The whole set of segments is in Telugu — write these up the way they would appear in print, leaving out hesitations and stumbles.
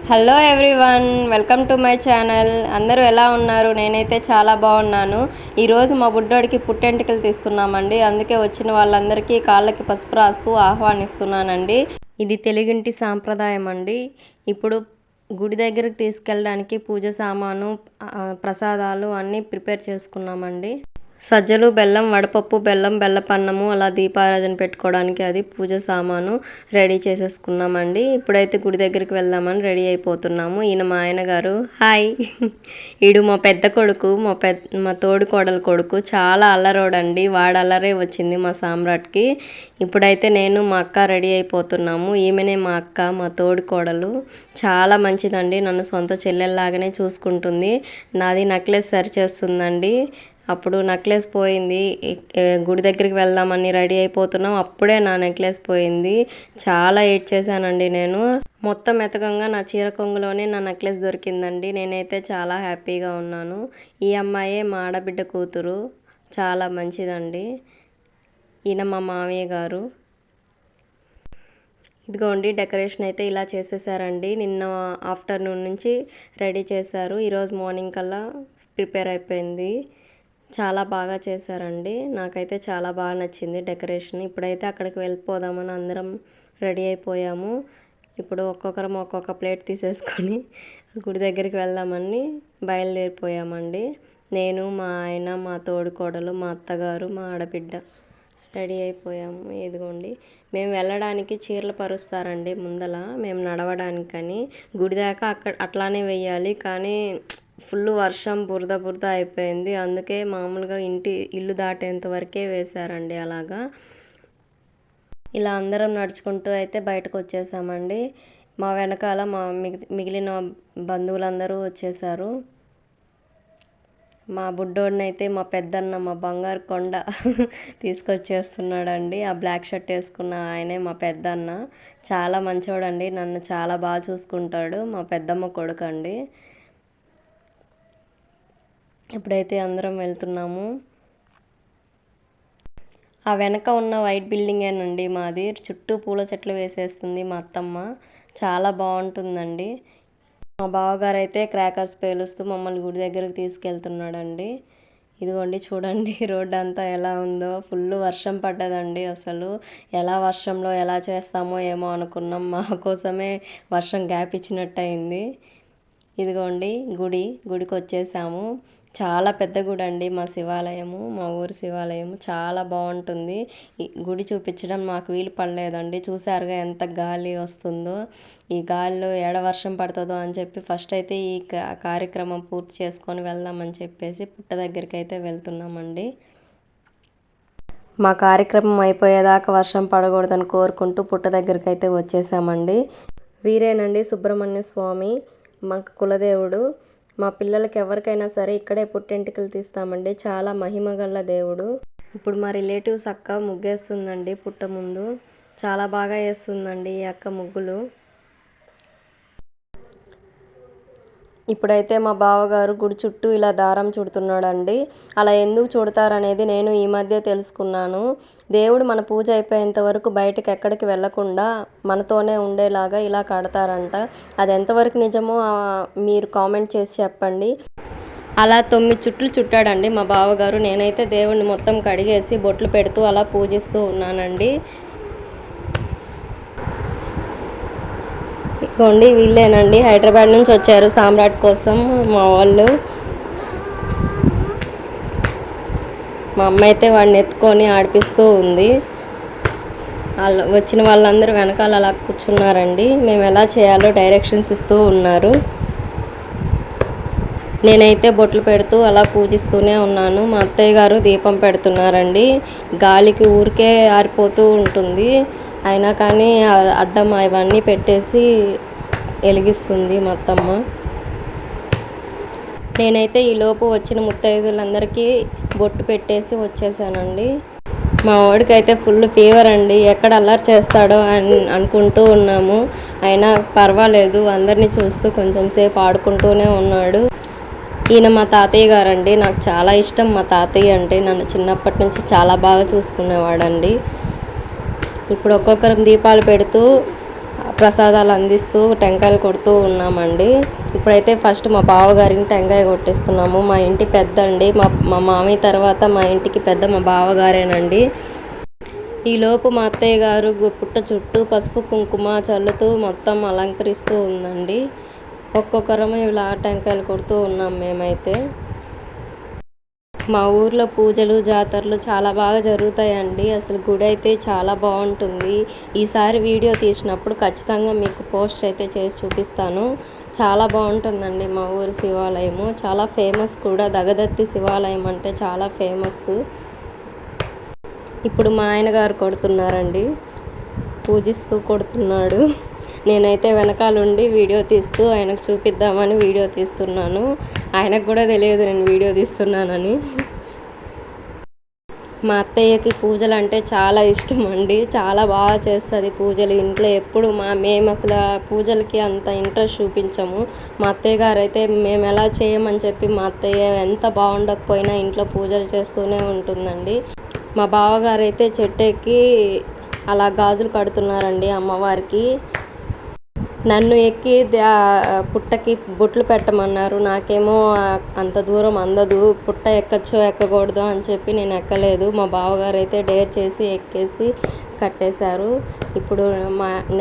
Hello everyone, welcome to my channel. అందరూ ఎలా ఉన్నారు? నేనైతే చాలా బాగున్నాను. ఈరోజు మా బుడ్డోడికి పుట్టెంటుకలు తీస్తున్నామండి. అందుకే వచ్చిన వాళ్ళందరికీ కాళ్ళకి పసుపు రాస్తూ ఆహ్వానిస్తున్నానండి. ఇది తెలుగింటి సాంప్రదాయం అండి. ఇప్పుడు గుడి దగ్గరకు తీసుకెళ్ళడానికి పూజ సామాను, ప్రసాదాలు అన్నీ ప్రిపేర్ చేసుకున్నామండి. సజ్జలు, బెల్లం, వడపప్పు, బెల్లం, బెల్లపన్నము, అలా దీపారాధన పెట్టుకోవడానికి అది పూజ సామాను రెడీ చేసేసుకున్నామండి. ఇప్పుడైతే గుడి దగ్గరికి వెళ్దామని రెడీ అయిపోతున్నాము. ఈయన మా ఆయన గారు. హాయ్. ఈడు మా పెద్ద కొడుకు, మా తోడు కోడలు కొడుకు. చాలా అల్లరోడండి. వాడు అల్లరే వచ్చింది మా సామ్రాట్కి. ఇప్పుడైతే నేను మా అక్క రెడీ అయిపోతున్నాము. ఈమెనే మా అక్క, మా తోడు కోడలు. చాలా మంచిదండి. నన్ను సొంత చెల్లెల్లాగానే చూసుకుంటుంది. నాది నెక్లెస్ సరి చేస్తుందండి. అప్పుడు నెక్లెస్ పోయింది. గుడి దగ్గరికి వెళ్దామని రెడీ అయిపోతున్నాం. అప్పుడే నా నెక్లెస్ పోయింది. చాలా ఏడ్ చేశానండి నేను. మొత్తం ఎతకంగా నా చీర కొంగులోనే నా నెక్లెస్ దొరికిందండి. నేనైతే చాలా హ్యాపీగా ఉన్నాను. ఈ అమ్మాయే మా ఆడబిడ్డ కూతురు. చాలా మంచిదండి. ఈయన మా మామయ్య గారు. ఇదిగోండి, డెకరేషన్ అయితే ఇలా చేసేసారండి. నిన్న ఆఫ్టర్నూన్ నుంచి రెడీ చేశారు. ఈరోజు మార్నింగ్ కల్లా ప్రిపేర్ అయిపోయింది. చాలా బాగా చేశారండి. నాకైతే చాలా బాగా నచ్చింది డెకరేషన్. ఇప్పుడైతే అక్కడికి వెళ్ళిపోదామని అందరం రెడీ అయిపోయాము. ఇప్పుడు ఒక్కొక్కరం ఒక్కొక్క ప్లేట్ తీసేసుకొని గుడి దగ్గరికి వెళ్దామని బయలుదేరిపోయామండి. నేను, మా ఆయన, మా తోడుకోడలు, మా అత్తగారు, మా ఆడబిడ్డ రెడీ అయిపోయాము. ఇదిగోండి, మేము వెళ్ళడానికి చీరలు పరుస్తారండి ముందల, మేము నడవడానికని. గుడి దాకా అట్లానే వెయ్యాలి, కానీ ఫుల్ వర్షం, బురద బురద అయిపోయింది. అందుకే మామూలుగా ఇల్లు దాటేంత వరకే వేశారండి. అలాగా ఇలా అందరం నడుచుకుంటూ అయితే బయటకు వచ్చేసామండి. మా వెనకాల మిగిలిన బంధువులందరూ వచ్చేసారు. మా బుడ్డోడినైతే మా పెద్దన్న, మా బంగారు కొండ తీసుకొచ్చేస్తున్నాడండి. ఆ బ్లాక్ షర్ట్ వేసుకున్న ఆయనే మా పెద్దన్న. చాలా మంచోడండి. నన్ను చాలా బాగా చూసుకుంటాడు. మా పెద్దమ్మ కొడుకు అండి. ఇప్పుడైతే అందరం వెళ్తున్నాము. ఆ వెనక ఉన్న వైట్ బిల్డింగేనండి మాది. చుట్టూ పూల చెట్లు వేసేస్తుంది మా అత్తమ్మ. చాలా బాగుంటుందండి. మా బావగారు అయితే క్రాకర్స్ పేలుస్తూ మమ్మల్ని గుడి దగ్గరకు తీసుకెళ్తున్నాడండి. ఇదిగోండి, చూడండి రోడ్డు అంతా ఎలా ఉందో. ఫుల్ వర్షం పడ్డదండి. అసలు ఎలా వర్షంలో ఎలా చేస్తామో ఏమో అనుకున్నాం. మా కోసమే వర్షం గ్యాప్ ఇచ్చినట్టు అయింది. ఇదిగోండి, గుడికి వచ్చేసాము. చాలా పెద్ద గుడి అండి మా శివాలయము, మా ఊరి శివాలయము. చాలా బాగుంటుంది. ఈ గుడి చూపించడం మాకు వీలు పడలేదండి. చూసారుగా ఎంత గాలి వస్తుందో. ఈ గాలిలో ఏడ వర్షం పడుతుందో అని చెప్పి ఫస్ట్ అయితే ఈ కార్యక్రమం పూర్తి చేసుకొని వెళ్దామని చెప్పేసి పుట్ట దగ్గరికి అయితే వెళ్తున్నామండి. మా కార్యక్రమం అయిపోయేదాకా వర్షం పడకూడదని కోరుకుంటూ పుట్ట దగ్గరికి అయితే వచ్చేసామండి. వీరేనండి సుబ్రహ్మణ్య స్వామి, మాకు కులదేవుడు. మా పిల్లలకి ఎవరికైనా సరే ఇక్కడే పుట్టెంటుకలు తీస్తామండి. చాలా మహిమగల దేవుడు. ఇప్పుడు మా రిలేటివ్స్ అక్క ముగ్గేస్తుందండి పుట్ట ముందు. చాలా బాగా వేస్తుందండి ఈ అక్క ముగ్గులు. ఇప్పుడైతే మా బావగారు గుడి చుట్టూ ఇలా దారం చుడుతున్నాడండి. అలా ఎందుకు చుడతారనేది నేను ఈ మధ్య తెలుసుకున్నాను. దేవుడు మన పూజ అయిపోయేంత వరకు బయటకు ఎక్కడికి వెళ్లకుండా మనతోనే ఉండేలాగా ఇలా కడతారంట. అది ఎంతవరకు నిజమో మీరు కామెంట్ చేసి చెప్పండి. అలా 9 చుట్లు చుట్టాడండి మా బావగారు. నేనైతే దేవుడిని మొత్తం కడిగేసి బొట్లు పెడుతూ అలా పూజిస్తూ ఉన్నానండి. ఇదిగోండి, వీళ్ళేనండి హైదరాబాద్ నుంచి వచ్చారు సామ్రాట్ కోసం మా వాళ్ళు. మా అమ్మ అయితే వాడిని ఎత్తుకొని ఆడిపిస్తూ ఉంది. వచ్చిన వాళ్ళందరూ వెనకాల అలా కూర్చున్నారండి. మేము ఎలా చేయాలో డైరెక్షన్స్ ఇస్తూ ఉన్నారు. నేనైతే బొట్లు పెడుతూ అలా పూజిస్తూనే ఉన్నాను. మా అత్తయ్య గారు దీపం పెడుతున్నారండి. గాలికి ఊరికే ఆరిపోతూ ఉంటుంది. అయినా కానీ అడ్డం ఇవన్నీ పెట్టేసి వెలిగిస్తుంది మా అత్తమ్మ. నేనైతే ఈలోపు వచ్చిన ముత్తైదులందరికీ బొట్టు పెట్టేసి వచ్చేసానండి. మా వాడికైతే ఫుల్ ఫీవర్ అండి. ఎక్కడ అల్లరి చేస్తాడో అని అనుకుంటూ ఉన్నాము. అయినా పర్వాలేదు, అందరినీ చూస్తూ కొంచెం సేపు ఆడుకుంటూనే ఉన్నాడు. ఈయన మా తాతయ్య గారండి. నాకు చాలా ఇష్టం మా తాతయ్య అంటే. నన్ను చిన్నప్పటి నుంచి చాలా బాగా చూసుకునేవాడండి. ఇప్పుడు ఒక్కొక్కరం దీపాలు పెడుతూ ప్రసాదాలు అందిస్తూ టెంకాయలు కొడుతూ ఉన్నామండి. ఇప్పుడైతే ఫస్ట్ మా బావగారిని టెంకాయ కొట్టిస్తున్నాము. మా ఇంటి పెద్ద అండి, మా మామయ్య తర్వాత మా ఇంటికి పెద్ద మా బావగారేనండి. ఈలోపు మా అత్తయ్య గారు పుట్ట చుట్టూ పసుపు కుంకుమ చల్లుతూ మొత్తం అలంకరిస్తూ ఉందండి. ఒక్కొక్కరము ఇలా టెంకాయలు కొడుతూ ఉన్నాం మేమైతే. మా ఊర్లో పూజలు జాతరలు చాలా బాగా జరుగుతాయండి. అసలు గుడి అయితే చాలా బాగుంటుంది. ఈసారి వీడియో తీసినప్పుడు ఖచ్చితంగా మీకు పోస్ట్ అయితే చేసి చూపిస్తాను. చాలా బాగుంటుందండి మా ఊరి శివాలయము. చాలా ఫేమస్ కూడా. దగదత్తి శివాలయం అంటే చాలా ఫేమస్. ఇప్పుడు మా ఆయన గారు కొడుతున్నారండి, పూజిస్తూ కొడుతున్నాడు. నేనైతే వెనకాలండి వీడియో తీస్తూ ఆయనకు చూపిద్దామని వీడియో తీస్తున్నాను. ఆయనకు కూడా తెలియదు నేను వీడియో తీస్తున్నానని. మా అత్తయ్యకి పూజలు అంటే చాలా ఇష్టం అండి. చాలా బాగా చేస్తుంది పూజలు ఇంట్లో. ఎప్పుడు మేము అసలు పూజలకి అంత ఇంట్రెస్ట్ చూపించము. మా అత్తయ్య గారు అయితే మేము ఎలా చేయమని చెప్పి మా అత్తయ్య ఎంత బాగుండకపోయినా ఇంట్లో పూజలు చేస్తూనే ఉంటుందండి. మా బావగారు అయితే చెట్టు ఎక్కి అలా గాజులు కడుతున్నారండి అమ్మవారికి. నన్ను ఎక్కి పుట్టకి బొట్లు పెట్టమన్నారు. నాకేమో అంత దూరం అందదు, పుట్ట ఎక్కచ్చో ఎక్కకూడదో అని చెప్పి నేను ఎక్కలేదు. మా బావగారు అయితే డేర్ చేసి ఎక్కేసి కట్టేశారు. ఇప్పుడు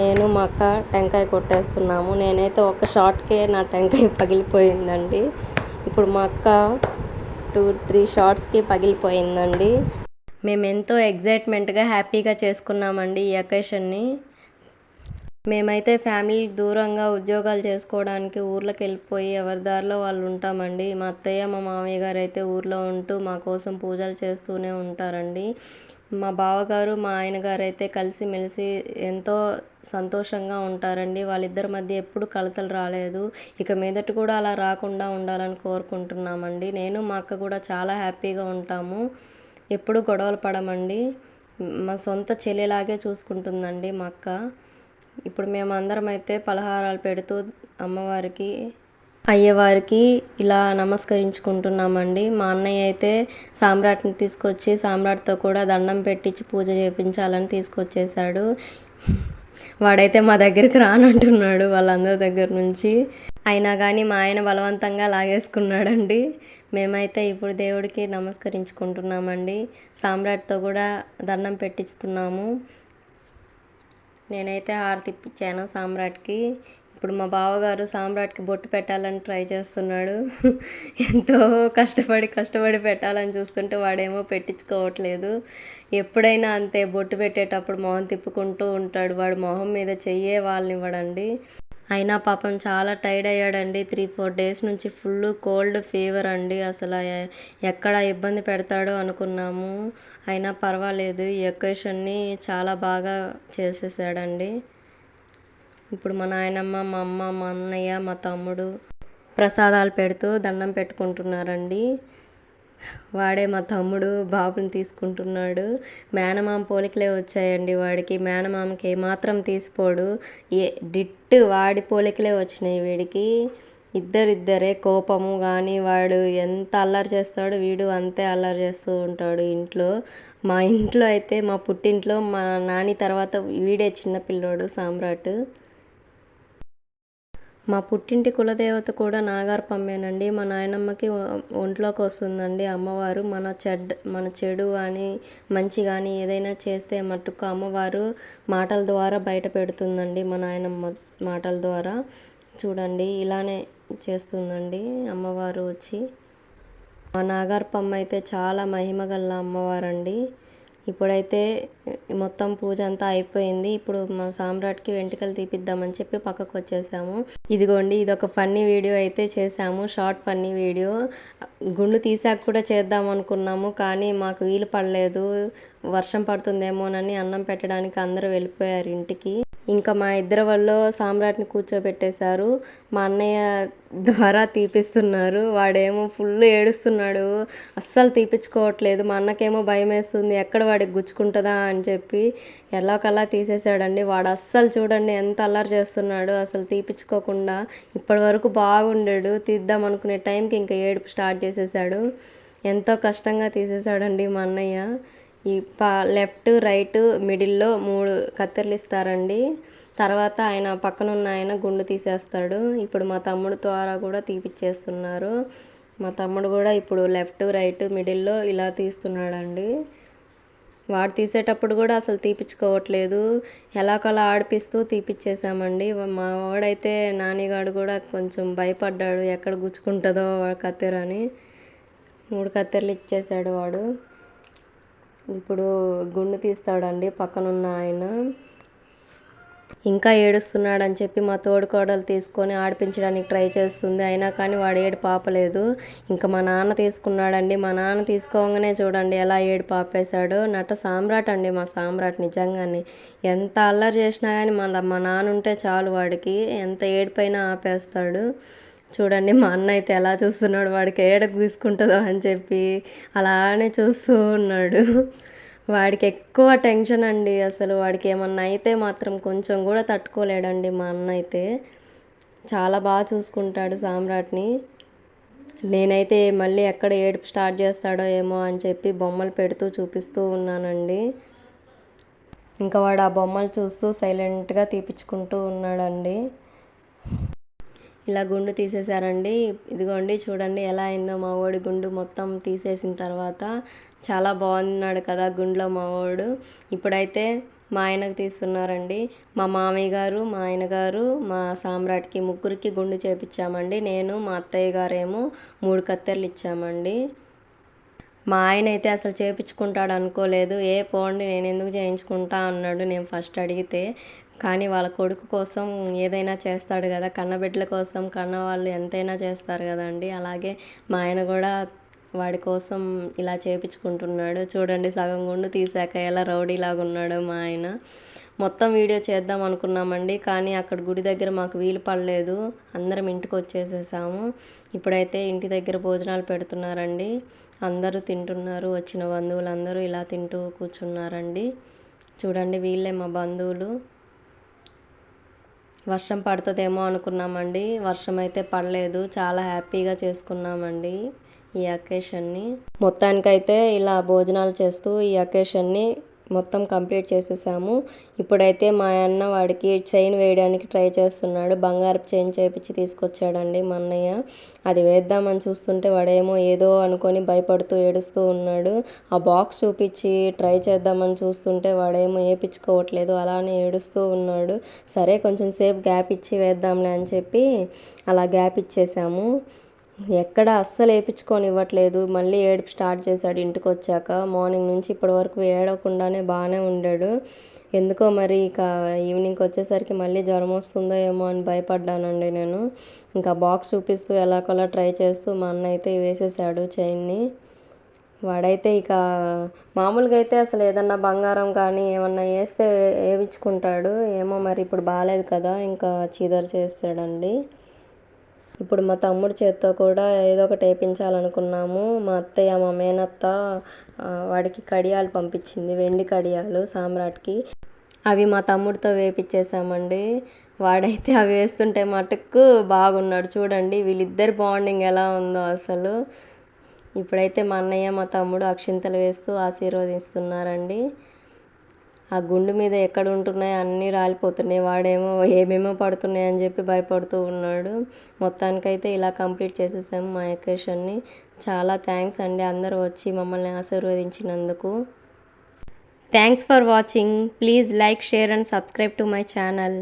నేను మా అక్క టెంకాయ కొట్టేస్తున్నాము. నేనైతే ఒక షాట్కే నా టెంకాయ పగిలిపోయిందండి. ఇప్పుడు మా అక్క 2-3 షాట్స్కి పగిలిపోయిందండి. మేము ఎంతో ఎగ్జైట్మెంట్గా హ్యాపీగా చేసుకున్నామండి ఈ అకేషన్ని. మేమైతే ఫ్యామిలీ దూరంగా ఉద్యోగాలు చేసుకోవడానికి ఊర్లోకి వెళ్ళిపోయి ఎవరి దారిలో వాళ్ళు ఉంటామండి. మా అత్తయ్య మా మామయ్య గారు అయితే ఊర్లో ఉంటూ మా కోసం పూజలు చేస్తూనే ఉంటారండి. మా బావగారు మా ఆయన గారు అయితే కలిసిమెలిసి ఎంతో సంతోషంగా ఉంటారండి. వాళ్ళిద్దరి మధ్య ఎప్పుడు కలతలు రాలేదు. ఇక మీదట కూడా అలా రాకుండా ఉండాలని కోరుకుంటున్నామండి. నేను మా అక్క కూడా చాలా హ్యాపీగా ఉంటాము. ఎప్పుడు గొడవలు పడమండి. మా సొంత చెల్లిలాగే చూసుకుంటుందండి మా అక్క. ఇప్పుడు మేము అందరం అయితే పలహారాలు పెడుతూ అమ్మవారికి అయ్యవారికి ఇలా నమస్కరించుకుంటున్నామండి. మా అన్నయ్య అయితే సామ్రాట్ని తీసుకొచ్చి సామ్రాట్తో కూడా దండం పెట్టించి పూజ చేయించాలని తీసుకొచ్చేసాడు. వాడైతే మా దగ్గరికి రానంటున్నాడు వాళ్ళందరి దగ్గర నుంచి. అయినా కానీ మా ఆయన బలవంతంగా లాగేసుకున్నాడండి. మేమైతే ఇప్పుడు దేవుడికి నమస్కరించుకుంటున్నామండి. సామ్రాట్తో కూడా దండం పెట్టిస్తున్నాము. నేనైతే హారతి ఇప్పించాను సామ్రాట్కి. ఇప్పుడు మా బావగారు సామ్రాట్కి బొట్టు పెట్టాలని ట్రై చేస్తున్నాడు. ఎంతో కష్టపడి పెట్టాలని చూస్తుంటే వాడేమో పెట్టించుకోవట్లేదు. ఎప్పుడైనా అంతే, బొట్టు పెట్టేటప్పుడు మొహం తిప్పుకుంటూ ఉంటాడు. వాడు మొహం మీద చెయ్యే వాళ్ళనివ్వడండి. అయినా పాపం చాలా టైర్డ్ అయ్యాడండి. 3-4 డేస్ నుంచి ఫుల్ కోల్డ్ ఫీవర్ అండి. అసలు ఎక్కడ ఇబ్బంది పెడతాడో అనుకున్నాము. అయినా పర్వాలేదు, ఈ ఒకేషన్ని చాలా బాగా చేసేసాడండి. ఇప్పుడు మా నాయనమ్మ, మా అమ్మ, మా అన్నయ్య, మా తమ్ముడు ప్రసాదాలు పెడుతూ దండం పెట్టుకుంటున్నారండి. వాడే మా తమ్ముడు బాబుని తీసుకుంటున్నాడు. మేనమామ పోలికలే వచ్చాయండి వాడికి. మేనమామకి ఏమాత్రం తీసిపోడు. డిట్టు వాడి పోలికలే వచ్చినాయి వీడికి. ఇద్దరే. కోపము కానీ వాడు ఎంత అల్లరి చేస్తాడో వీడు అంతే అల్లరి చేస్తూ ఉంటాడు ఇంట్లో. మా ఇంట్లో అయితే మా పుట్టింట్లో మా నాని తర్వాత వీడే చిన్నపిల్లోడు సామ్రాట్. మా పుట్టింటి కులదేవత కూడా నాగార్పమ్మేనండి. మా నాయనమ్మకి ఒంట్లోకి వస్తుందండి అమ్మవారు. మన చెడు కానీ మంచి కానీ ఏదైనా చేస్తే మట్టుకు అమ్మవారు మాటల ద్వారా బయట పెడుతుందండి. మా నాయనమ్మ మాటల ద్వారా చూడండి ఇలానే చేస్తుందండి అమ్మవారు వచ్చి. మా నాగార్పమ్మ అయితే చాలా మహిమగల అమ్మవారండి. ఇప్పుడైతే మొత్తం పూజ అంతా అయిపోయింది. ఇప్పుడు మా సామ్రాట్కి వెంట్రుకలు తీపిద్దామని చెప్పి పక్కకు వచ్చేసాము. ఇదిగోండి, ఇదొక ఫన్నీ వీడియో అయితే చేసాము. Short funny video. గుండు తీసాక కూడా చేద్దాం అనుకున్నాము, కానీ మాకు వీలు పడలేదు. వర్షం పడుతుందేమోనని అన్నం పెట్టడానికి అందరూ వెళ్ళిపోయారు ఇంటికి. ఇంకా మా ఇద్దరి వాళ్ళు సామ్రాట్ని కూర్చోబెట్టేశారు. మా అన్నయ్య ద్వారా తీపిస్తున్నారు. వాడేమో ఫుల్ ఏడుస్తున్నాడు, అస్సలు తీపించుకోవట్లేదు. మా అన్నకేమో భయం వేస్తుంది, ఎక్కడ వాడికి గుచ్చుకుంటుందా అని చెప్పి ఎలాకల్లా తీసేసాడండి. వాడు అస్సలు చూడండి ఎంత అల్లరి చేస్తున్నాడు, అసలు తీపించుకోకుండా. ఇప్పటి వరకు బాగుండాడు, తీద్దాం అనుకునే టైంకి ఇంకా ఏడుపు స్టార్ట్ చేసేసాడు. ఎంతో కష్టంగా తీసేసాడండి మా అన్నయ్య. ఈ లెఫ్ట్ రైట్ మిడిల్లో 3 కత్తెరలు ఇస్తారండి. తర్వాత ఆయన పక్కనున్న ఆయన గుండు తీసేస్తాడు. ఇప్పుడు మా తమ్ముడు ద్వారా కూడా తీపిచ్చేస్తున్నారు. మా తమ్ముడు కూడా ఇప్పుడు లెఫ్ట్ రైట్ మిడిల్లో ఇలా తీస్తున్నాడండి. వాడు తీసేటప్పుడు కూడా అసలు తీపిచ్చుకోవట్లేదు, ఎలాకలా ఆడిపిస్తూ తీపిచ్చేసామండి. మా వాడైతే నానిగాడు కూడా కొంచెం భయపడ్డాడు, ఎక్కడ గుచ్చుకుంటుందో కత్తెర అని. 3 కత్తెరలు ఇచ్చేసాడు వాడు. ఇప్పుడు గుండు తీస్తాడండి పక్కనున్న ఆయన. ఇంకా ఏడుస్తున్నాడని చెప్పి మా తోడుకోడలు తీసుకొని ఆడిపించడానికి ట్రై చేస్తుంది. అయినా కానీ వాడు ఏడుపు ఆపలేదు. ఇంకా మా నాన్న తీసుకున్నాడండి. మా నాన్న తీసుకోగానే చూడండి ఎలా ఏడుపు ఆపేశాడో. నట సామ్రాట్ అండి మా సామ్రాట్ నిజంగానే. ఎంత అల్లరి చేసినా కానీ మా నాన్న ఉంటే చాలు వాడికి ఎంత ఏడుపైనా ఆపేస్తాడు. చూడండి మా అన్న అయితే ఎలా చూస్తున్నాడు, వాడికి ఏడ గీసుకుంటుందో అని చెప్పి అలానే చూస్తూ ఉన్నాడు. వాడికి ఎక్కువ టెన్షన్ అండి. అసలు వాడికి ఏమన్నా అయితే మాత్రం కొంచెం కూడా తట్టుకోలేడండి మా అన్న అయితే. చాలా బాగా చూసుకుంటాడు సామ్రాట్ని. నేనైతే మళ్ళీ ఎక్కడ ఏడుపు స్టార్ట్ చేస్తాడో ఏమో అని చెప్పి బొమ్మలు పెడుతూ చూపిస్తూ ఉన్నానండి. ఇంకా వాడు ఆ బొమ్మలు చూస్తూ సైలెంట్గా తీపిచ్చుకుంటూ ఉన్నాడండి. ఇలా గుండు తీసేశారండి. ఇదిగోండి చూడండి ఎలా అయిందో మా వాడి గుండు మొత్తం తీసేసిన తర్వాత. చాలా బాగున్నాడు కదా గుండులో మా వాడు. ఇప్పుడైతే మా ఆయనకు తీస్తున్నారండి. మా మామయ్య గారు, మా ఆయన గారు, మా సామ్రాట్కి ముగ్గురికి గుండు చేపించామండి. నేను మా అత్తయ్య గారేమో 3 కత్తెరలు ఇచ్చామండి. మా ఆయన అయితే అసలు చేపించుకుంటాడు అనుకోలేదు. పోండి నేను ఎందుకు చేయించుకుంటా అన్నాడు నేను ఫస్ట్ అడిగితే. కానీ వాళ్ళ కొడుకు కోసం ఏదైనా చేస్తాడు కదా, కన్నబిడ్డల కోసం కన్నవాళ్ళు ఎంతైనా చేస్తారు కదండి. అలాగే మా ఆయన కూడా వాడి కోసం ఇలా చేపించుకుంటున్నాడు. చూడండి సగం గుండు తీసాక ఎలా రౌడీలాగా ఉన్నాడో మా ఆయన. మొత్తం వీడియో చేద్దాం అనుకున్నామండి, కానీ అక్కడ గుడి దగ్గర మాకు వీలు పడలేదు. అందరం ఇంటికి వచ్చేసేసాము. ఇప్పుడైతే ఇంటి దగ్గర భోజనాలు పెడుతున్నారండి. అందరూ తింటున్నారు. వచ్చిన బంధువులందరూ ఇలా తింటూ కూర్చున్నారండి. చూడండి వీళ్ళే మా బంధువులు. వర్షం పడుతుందేమో అనుకున్నామండి, వర్షం అయితే పడలేదు. చాలా హ్యాపీగా చేసుకున్నామండి ఈ అకేషన్ని. మొత్తానికైతే ఇలా భోజనాలు చేస్తూ ఈ అకేషన్ని మొత్తం కంప్లీట్ చేసేసాము. ఇప్పుడైతే మా అన్న వాడికి చైన్ వేయడానికి ట్రై చేస్తున్నాడు. బంగారపు చైన్ చేపించి తీసుకొచ్చాడండి మా అన్నయ్య. అది వేద్దామని చూస్తుంటే వాడేమో ఏదో అనుకొని భయపడుతూ ఏడుస్తూ ఉన్నాడు. ఆ బాక్స్ చూపించి ట్రై చేద్దామని చూస్తుంటే వాడేమో వేయించుకోవట్లేదు, అలానే ఏడుస్తూ ఉన్నాడు. సరే కొంచెం సేపు గ్యాప్ ఇచ్చి వేద్దాంలే అని చెప్పి అలా గ్యాప్ ఇచ్చేసాము. ఎక్కడ అస్సలు వేయించుకొనివ్వట్లేదు. మళ్ళీ ఏడుపు స్టార్ట్ చేశాడు ఇంటికి వచ్చాక. మార్నింగ్ నుంచి ఇప్పటి వరకు ఏడవకుండానే బాగానే ఉండాడు. ఎందుకో మరి ఇక ఈవినింగ్కి వచ్చేసరికి మళ్ళీ జ్వరం వస్తుందో ఏమో అని భయపడ్డానండి నేను. ఇంకా బాక్స్ చూపిస్తూ ఎలాగోలా ట్రై చేస్తూ మా అన్న అయితే వేసేసాడు చైన్ని. వాడైతే ఇక మామూలుగా అయితే అసలు ఏదన్నా బంగారం కానీ ఏమన్నా వేస్తే వేయించుకుంటాడు. ఏమో మరి ఇప్పుడు బాగాలేదు కదా, ఇంకా చీదర చేస్తాడండి. ఇప్పుడు మా తమ్ముడి చేత్తో కూడా ఏదో ఒకటి వేయించాలనుకున్నాము. మా అత్తయ్య మా మేనత్త వాడికి కడియాలు పంపించింది, వెండి కడియాలు సామ్రాట్కి. అవి మా తమ్ముడితో వేయించేసామండి. వాడైతే అవి వేస్తుంటే మటుకు బాగున్నాడు. చూడండి వీళ్ళిద్దరి బాండింగ్ ఎలా ఉందో అసలు. ఇప్పుడైతే మా అన్నయ్య మా తమ్ముడు అక్షింతలు వేస్తూ ఆశీర్వదిస్తున్నారండి. ఆ గుండు మీద ఎక్కడ ఉంటున్నాయో అన్నీ రాలిపోతున్నాయి. వాడేమో ఏమేమో పడుతున్నాయి అని చెప్పి భయపడుతూ ఉన్నాడు. మొత్తానికైతే ఇలా కంప్లీట్ చేసేసాము మా అకేషన్ని. చాలా థ్యాంక్స్ అండి అందరూ వచ్చి మమ్మల్ని ఆశీర్వదించినందుకు. Thanks for watching. Please like, share and subscribe to my channel.